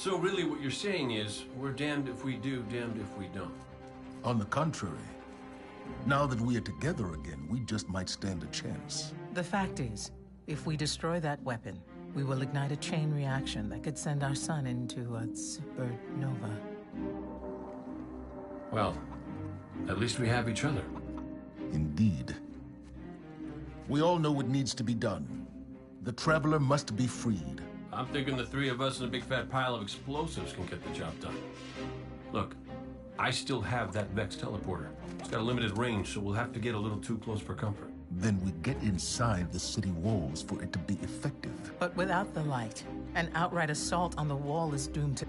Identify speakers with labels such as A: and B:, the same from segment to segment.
A: So really what you're saying is, we're damned if we do, damned if we don't.
B: On the contrary, now that we are together again, we just might stand a chance.
C: The fact is, if we destroy that weapon, we will ignite a chain reaction that could send our sun into a supernova.
A: Well, at least we have each other.
B: Indeed. We all know what needs to be done. The Traveler must be freed.
A: I'm thinking the three of us and a big fat pile of explosives can get the job done. Look, I still have that Vex teleporter. It's got a limited range, so we'll have to get a little too close for comfort.
B: Then we get inside the city walls for it to be effective.
C: But without the light, an outright assault on the wall is doomed to...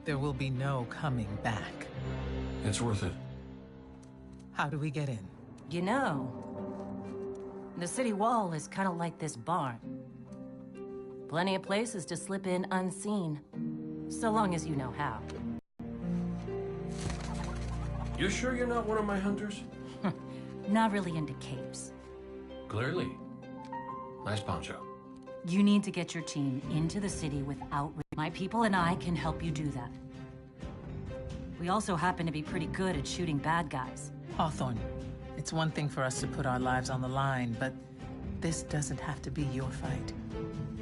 C: There will be no coming back.
A: It's worth it.
C: How do we get in?
D: You know, the city wall is kind of like this barn. Plenty of places to slip in unseen, so long as you know how.
A: You sure you're not one of my hunters?
D: Not really into caves.
A: Clearly. Nice poncho.
D: You need to get your team into the city without... My people and I can help you do that. We also happen to be pretty good at shooting bad guys.
C: Hawthorne, it's one thing for us to put our lives on the line, but this doesn't have to be your fight.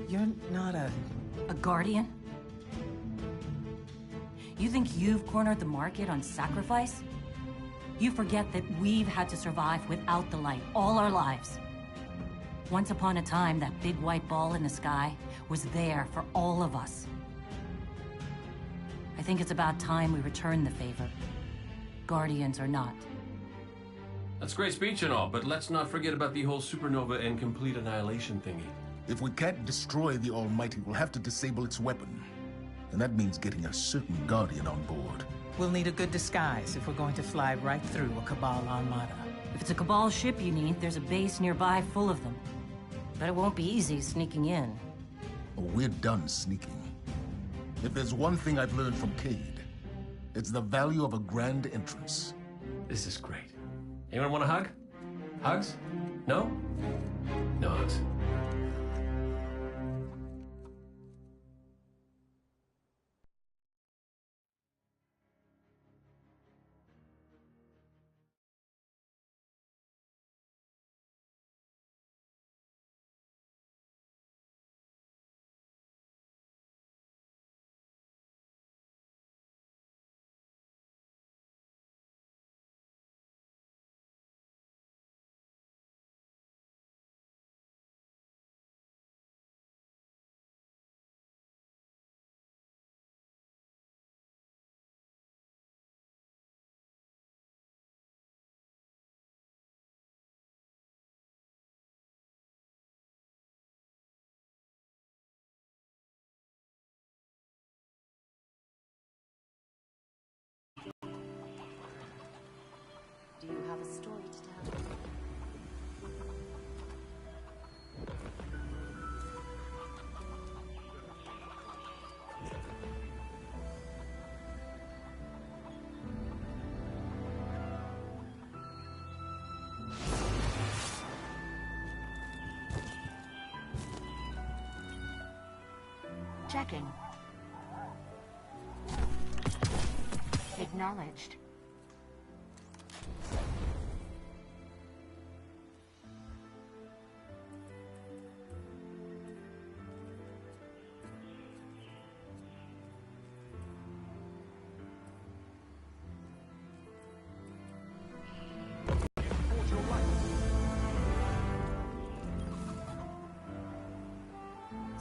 C: You're not a
D: guardian? You think you've cornered the market on sacrifice? You forget that we've had to survive without the light all our lives. Once upon a time, that big white ball in the sky was there for all of us. I think it's about time we return the favor. Guardians or not.
A: That's great speech and all, but let's not forget about the whole supernova and complete annihilation thingy.
B: If we can't destroy the Almighty, we'll have to disable its weapon. And that means getting a certain Guardian on board.
C: We'll need a good disguise if we're going to fly right through a Cabal armada.
D: If it's a Cabal ship you need, there's a base nearby full of them. But it won't be easy sneaking in.
B: Oh, we're done sneaking. If there's one thing I've learned from Cade, it's the value of a grand entrance.
A: This is great. Anyone want a hug? Hugs? No? No hugs.
D: Do you have a story to tell?
E: Checking. Acknowledged.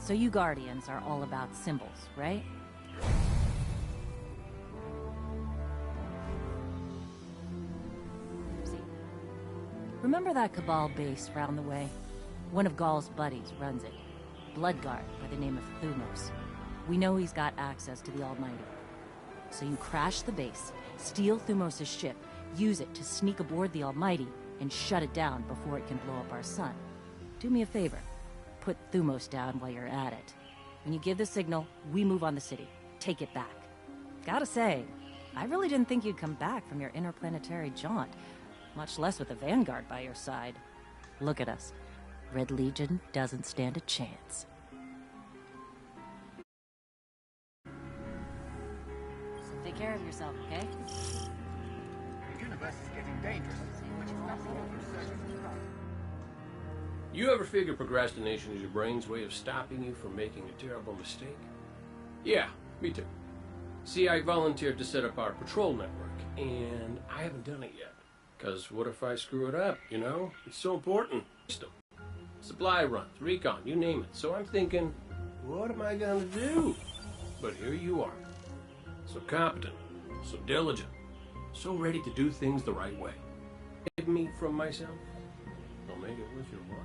D: So you Guardians are all about symbols, right? See. Remember that Cabal base round the way? One of Gaul's buddies runs it. Bloodguard by the name of Thumos. We know he's got access to the Almighty. So you crash the base, steal Thumos' ship, use it to sneak aboard the Almighty, and shut it down before it can blow up our sun. Do me a favor. Put Thumos down while you're at it. When you give the signal, we move on the city. Take it back. Gotta say, I really didn't think you'd come back from your interplanetary jaunt, much less with the Vanguard by your side. Look at us. Red Legion doesn't stand a chance. care of yourself, okay?
B: The universe is getting dangerous, which is not all researchers right.
A: You ever figure procrastination is your brain's way of stopping you from making a terrible mistake? Yeah, me too. See, I volunteered to set up our patrol network, and I haven't done it yet. Because what if I screw it up, you know? It's so important. Supply runs, recon, you name it. So I'm thinking, what am I gonna do? But here you are. So competent, so diligent, so ready to do things the right way. Save me from myself. I'll make it worth your while.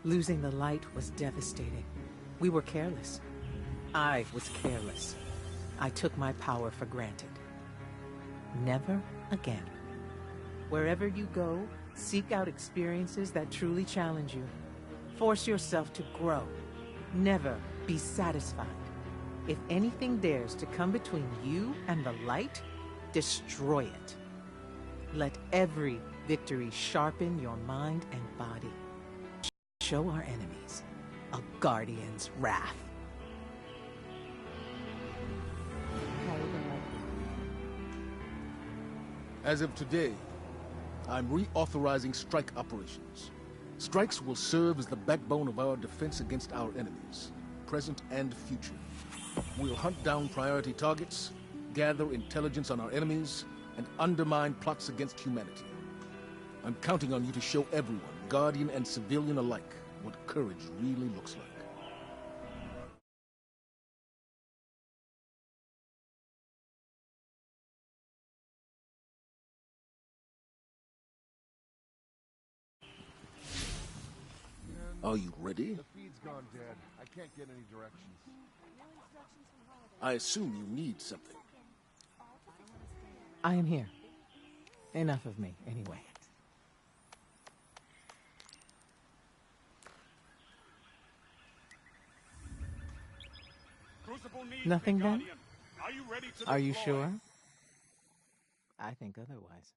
C: Losing the light was devastating. We were careless. I was careless. I took my power for granted. Never again. Wherever you go, seek out experiences that truly challenge you. Force yourself to grow. Never be satisfied. If anything dares to come between you and the light, destroy it. Let every victory sharpen your mind and body. Show our enemies a guardian's wrath.
B: As of today, I'm reauthorizing strike operations. Strikes will serve as the backbone of our defense against our enemies, present and future. We'll hunt down priority targets, gather intelligence on our enemies, and undermine plots against humanity. I'm counting on you to show everyone, Guardian and civilian alike, what courage really looks like. Are you ready?
F: The feed's gone dead. I can't get any directions.
B: I assume you need something.
C: I am here. Enough of me, anyway. Nothing then? Are you sure? I think otherwise.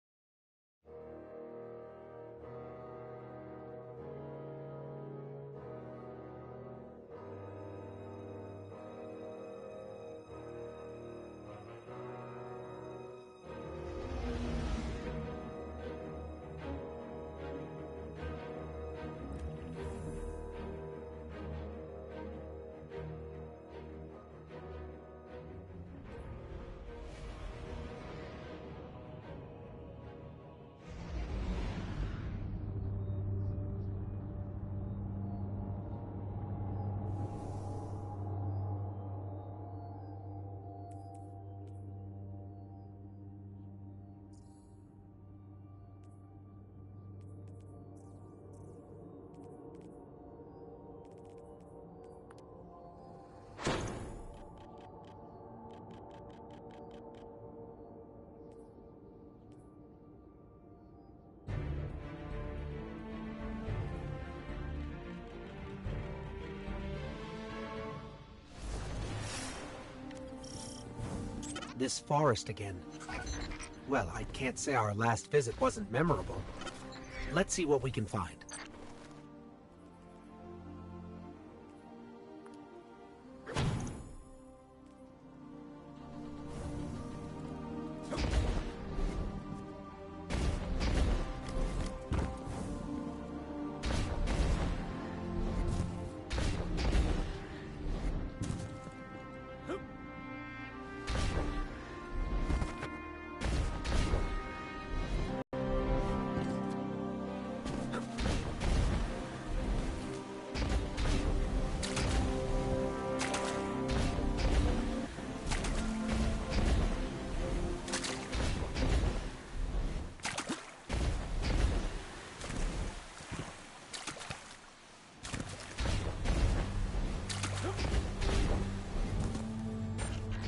G: This forest again. Well, I can't say our last visit wasn't memorable. Let's see what we can find.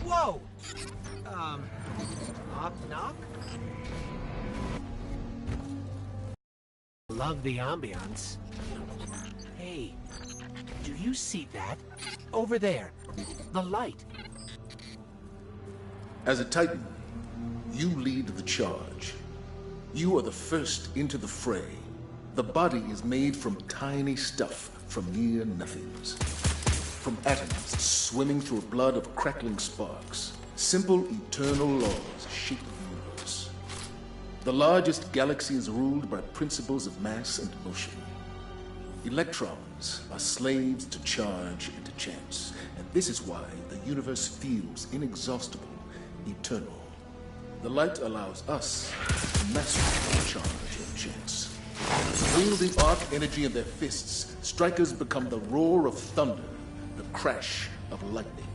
G: Whoa! Knock, knock? Love the ambiance. Hey, do you see that? Over there, the light.
B: As a Titan, you lead the charge. You are the first into the fray. The body is made from tiny stuff from near nothings. From atoms swimming through a blood of crackling sparks. Simple eternal laws shape the universe. The largest galaxy is ruled by principles of mass and motion. Electrons are slaves to charge and to chance, and this is why the universe feels inexhaustible, eternal. The light allows us to master charge and chance. Wielding arc energy in their fists, strikers become the roar of thunder, the crash of lightning.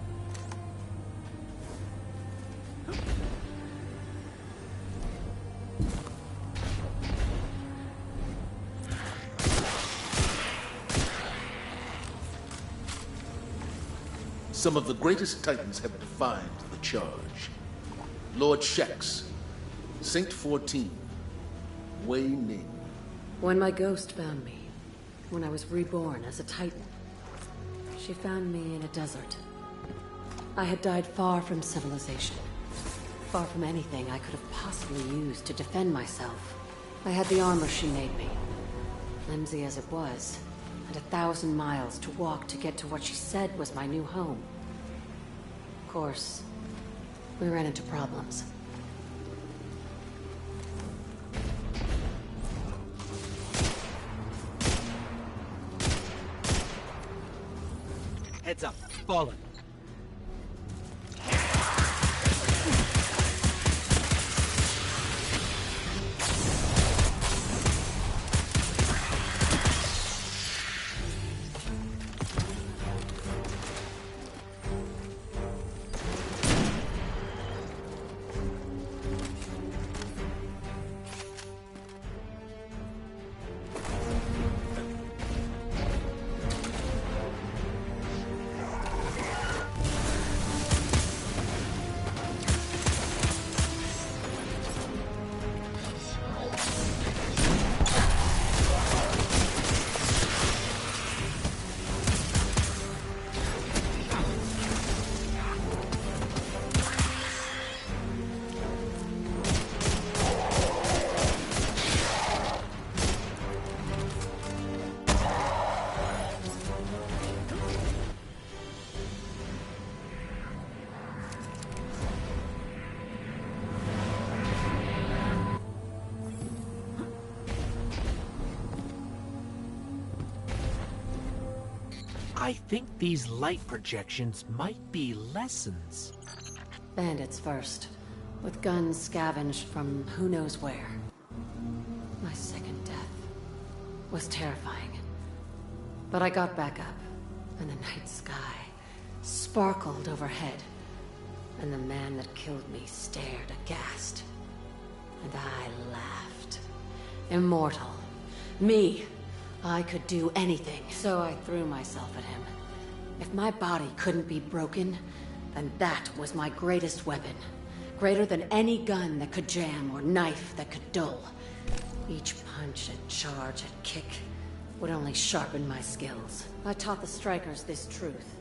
B: Some of the greatest titans have defined the charge. Lord Shax, Saint 14, Wei Ning.
H: When my ghost found me, when I was reborn as a titan, she found me in a desert. I had died far from civilization, far from anything I could have possibly used to defend myself. I had the armor she made me, flimsy as it was, and 1,000 miles to walk to get to what she said was my new home. Of course, we ran into problems.
G: Heads up, fallen. I think these light projections might be lessons.
H: Bandits first, with guns scavenged from who knows where. My second death was terrifying. But I got back up, and the night sky sparkled overhead, and the man that killed me stared aghast. And I laughed. Immortal. Me. I could do anything, so I threw myself at him. If my body couldn't be broken, then that was my greatest weapon. Greater than any gun that could jam or knife that could dull. Each punch and charge and kick would only sharpen my skills. I taught the strikers this truth.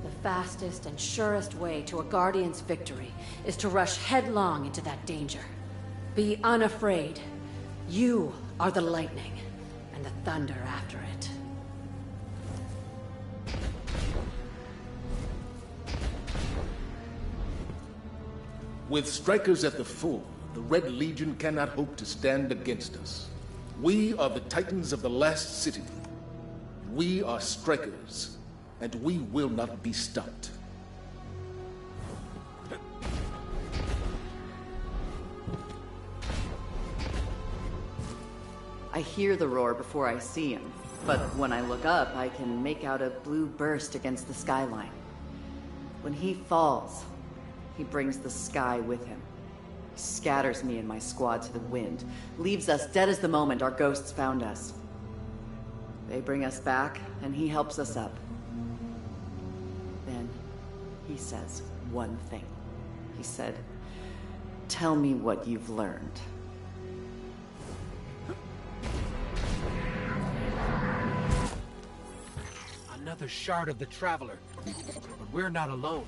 H: The fastest and surest way to a Guardian's victory is to rush headlong into that danger. Be unafraid. You are the lightning, and the thunder after it.
B: With strikers at the fore, the Red Legion cannot hope to stand against us. We are the Titans of the Last City. We are strikers, and we will not be stopped.
I: I hear the roar before I see him, but when I look up, I can make out a blue burst against the skyline. When he falls, he brings the sky with him. He scatters me and my squad to the wind, leaves us dead as the moment our ghosts found us. They bring us back, and he helps us up. Then, he says one thing. He said, "Tell me what you've learned."
G: Another shard of the Traveler. But we're not alone.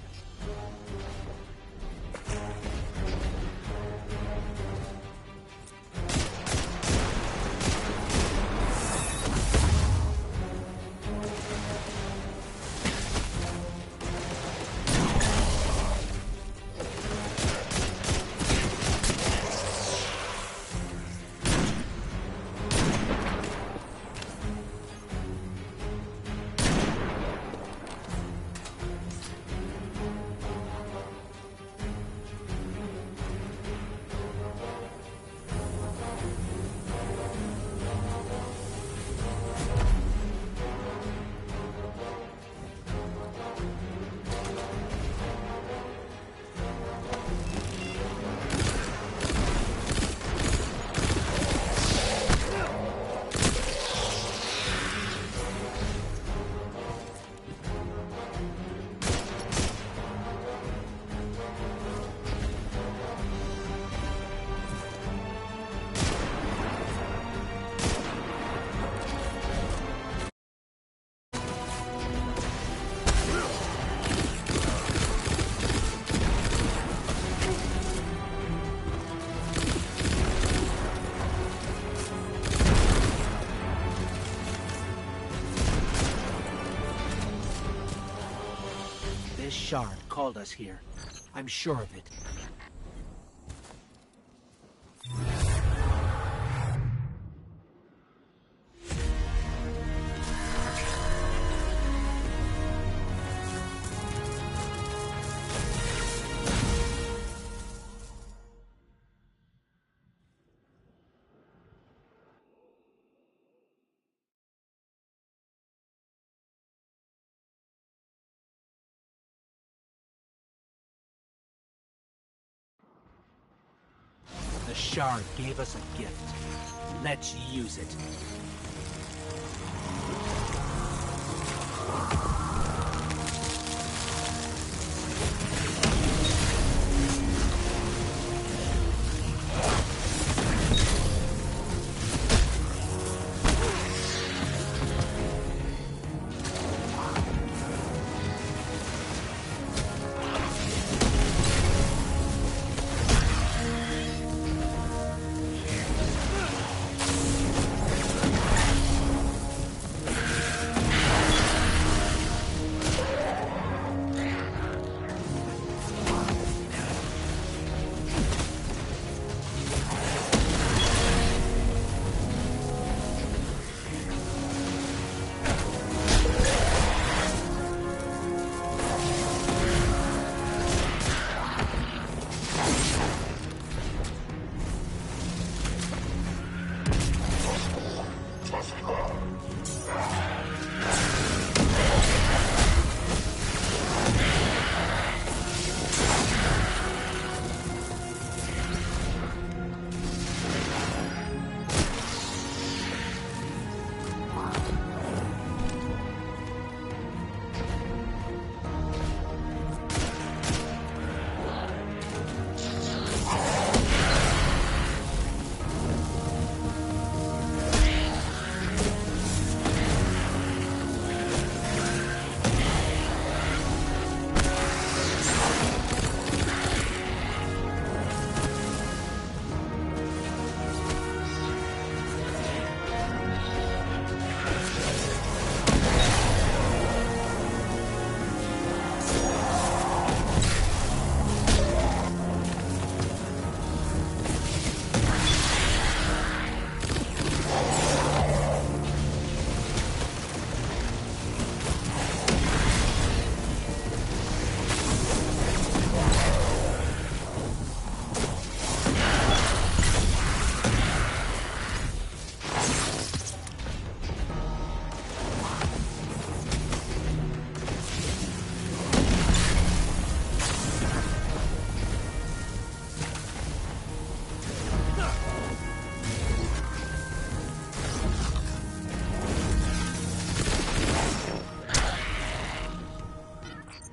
G: This shard called us here. I'm sure of it. The shard gave us a gift. Let's use it.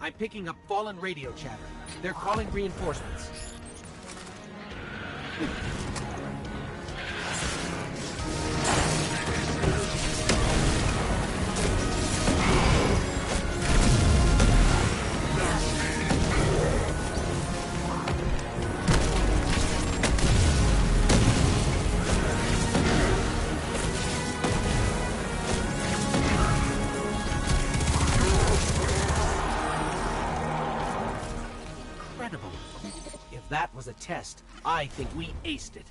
G: I'm picking up fallen radio chatter. They're calling reinforcements. Incredible. If that was a test, I think we aced it.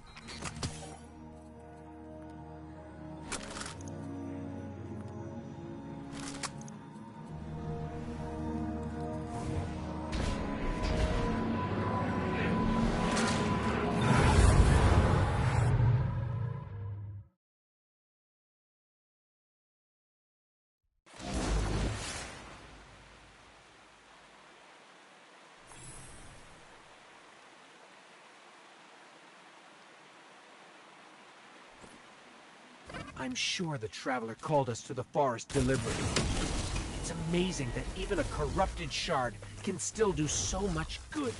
G: I'm sure the Traveler called us to the forest deliberately. It's amazing that even a corrupted shard can still do so much good.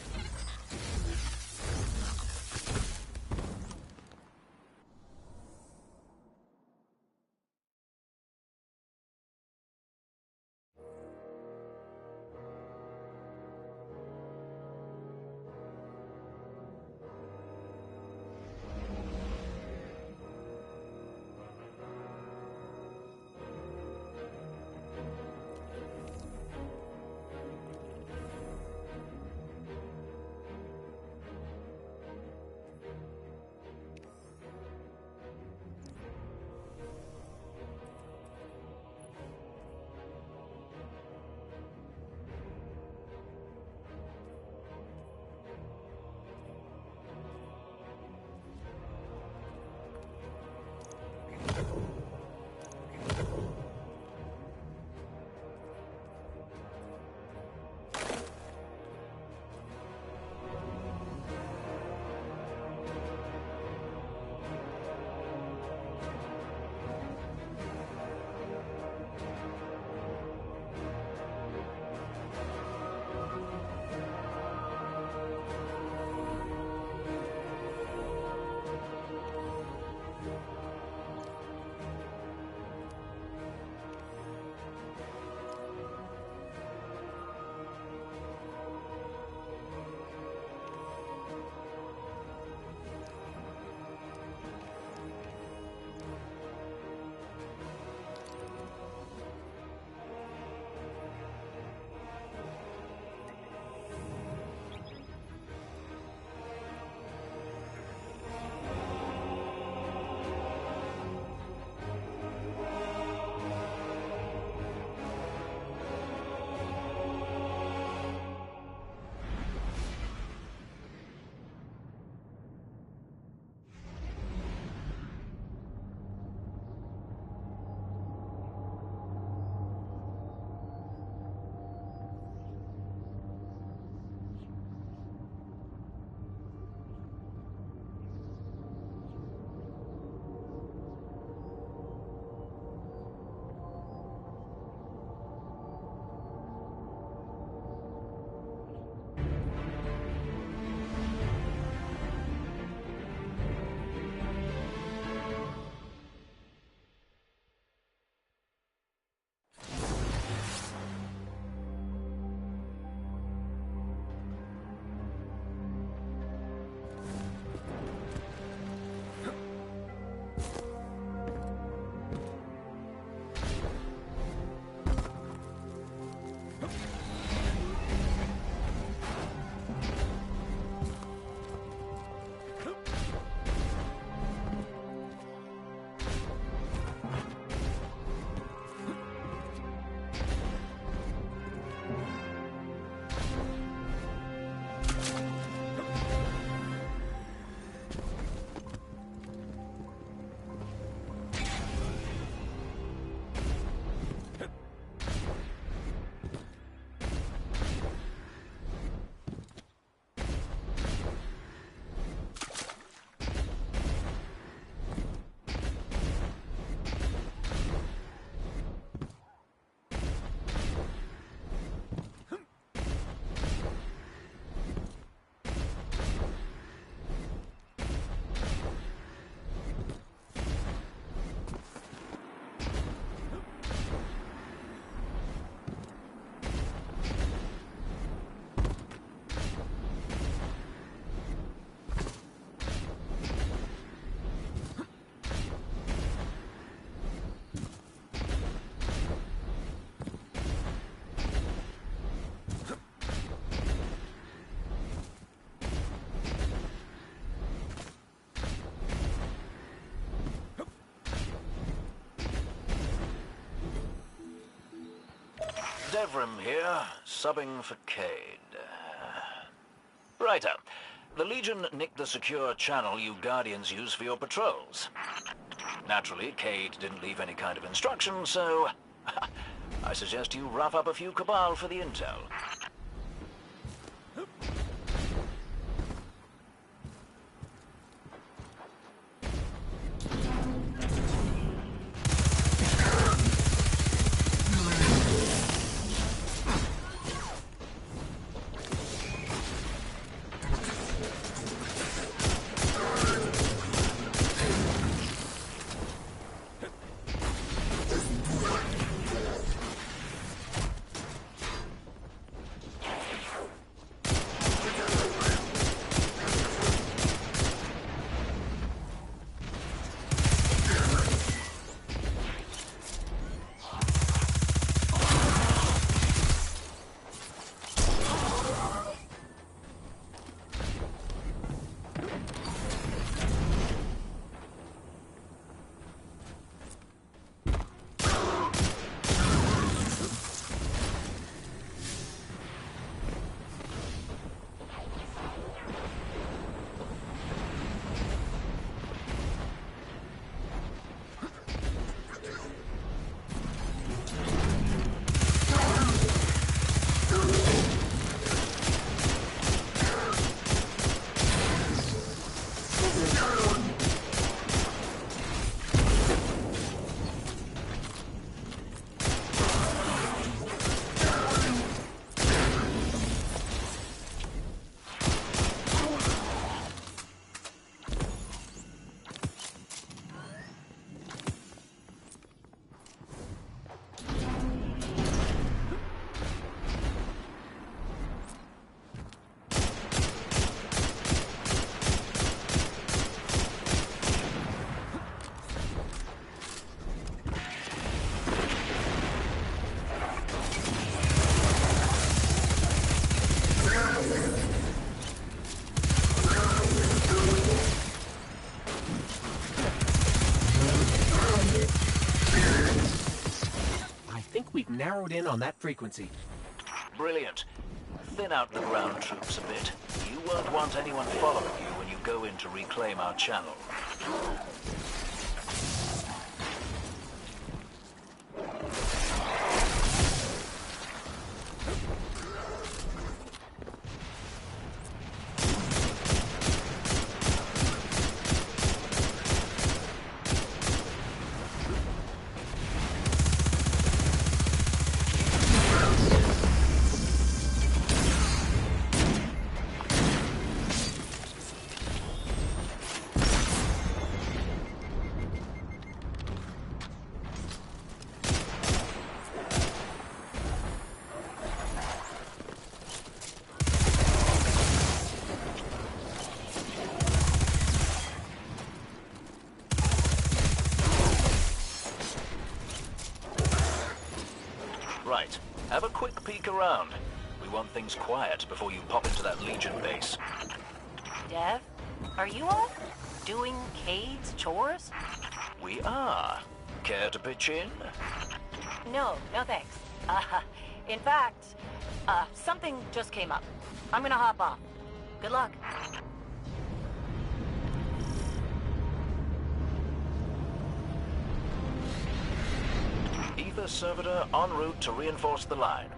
J: Devrim here, subbing for Cade. Righto. The Legion nicked the secure channel you Guardians use for your patrols. Naturally, Cade didn't leave any kind of instruction, so I suggest you rough up a few Cabal for the intel.
G: We've narrowed in on that frequency.
J: Brilliant. Thin out the ground troops a bit. You won't want anyone following you when you go in to reclaim our channel. Right. Have a quick peek around. We want things quiet before you pop into that Legion base.
D: Dev, are you all doing Cade's chores?
J: We are. Care to pitch in?
D: No thanks. In fact, something just came up. I'm gonna hop off. Good luck.
J: Ether servitor en route to reinforce the line.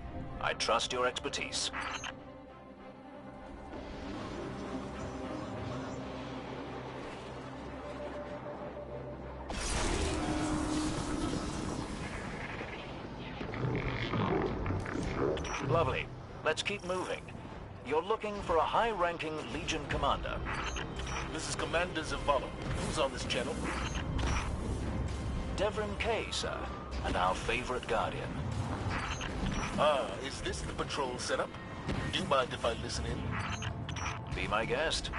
J: I trust your expertise. Lovely. Let's keep moving. You're looking for a high-ranking Legion commander.
B: This is Commander Zavala. Who's on this channel?
J: Devrim K, sir, and our favorite Guardian.
B: Is this the patrol setup? Do you mind if I listen in?
J: Be my guest.